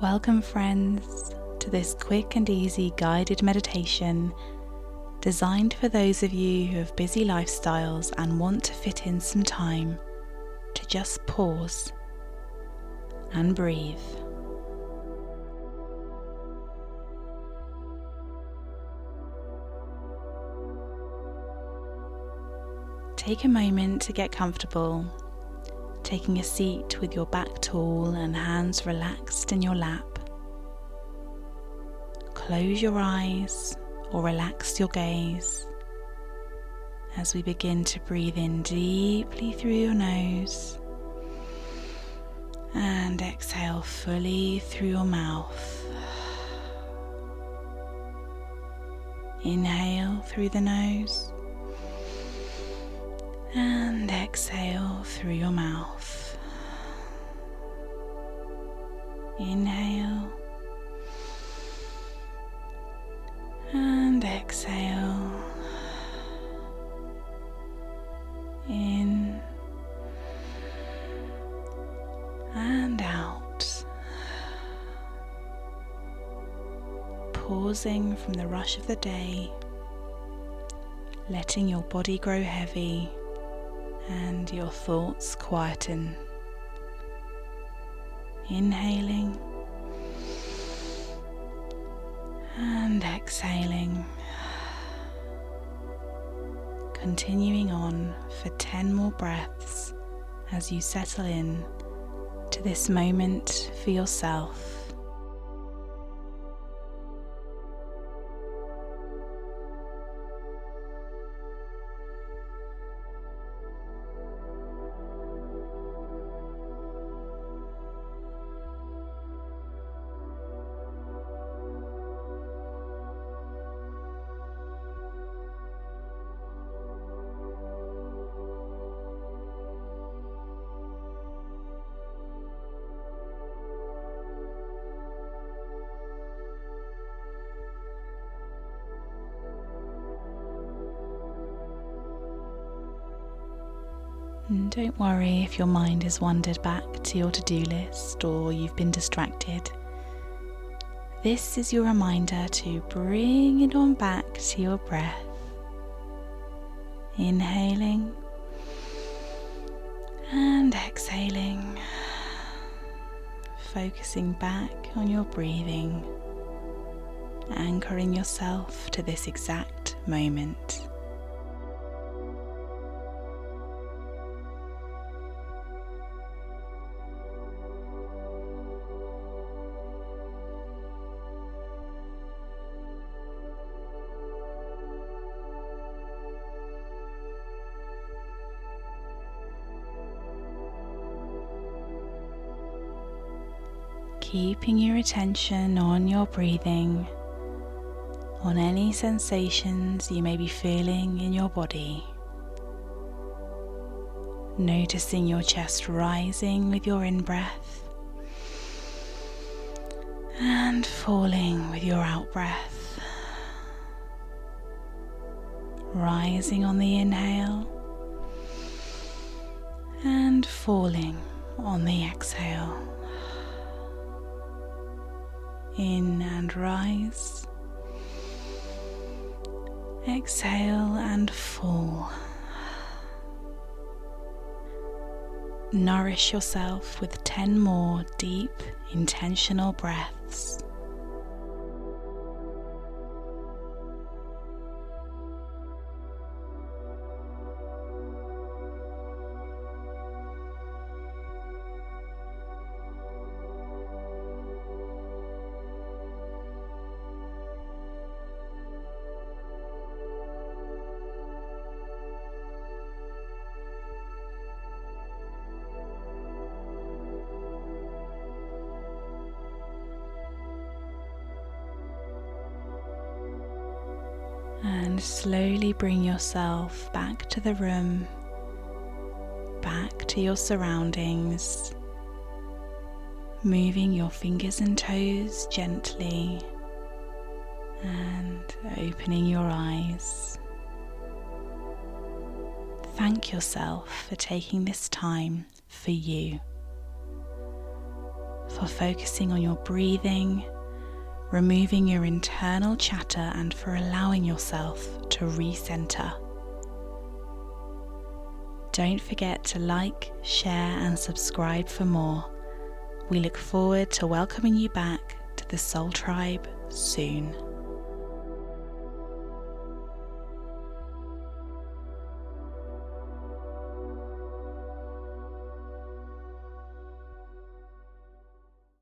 Welcome, friends, to this quick and easy guided meditation designed for those of you who have busy lifestyles and want to fit in some time to just pause and breathe. Take a moment to get comfortable, taking a seat with your back tall and hands relaxed in your lap. Close your eyes or relax your gaze as we begin to breathe in deeply through your nose and exhale fully through your mouth. Inhale through the nose and exhale through your mouth. Inhale and exhale. In and out. Pausing from the rush of the day, letting your body grow heavy and your thoughts quieten. Inhaling and exhaling. Continuing on for 10 more breaths as you settle in to this moment for yourself. And don't worry if your mind has wandered back to your to-do list or you've been distracted. This is your reminder to bring it on back to your breath. Inhaling and exhaling, focusing back on your breathing, anchoring yourself to this exact moment. Keeping your attention on your breathing, on any sensations you may be feeling in your body. Noticing your chest rising with your in-breath and falling with your out-breath. Rising on the inhale and falling on the exhale. In and rise, exhale and fall. Nourish yourself with 10 more deep, intentional breaths. And slowly bring yourself back to the room, back to your surroundings, moving your fingers and toes gently and opening your eyes. Thank yourself for taking this time for you, for focusing on your breathing, removing your internal chatter, and for allowing yourself to recenter. Don't forget to like, share, and subscribe for more. We look forward to welcoming you back to the Soul Tribe soon.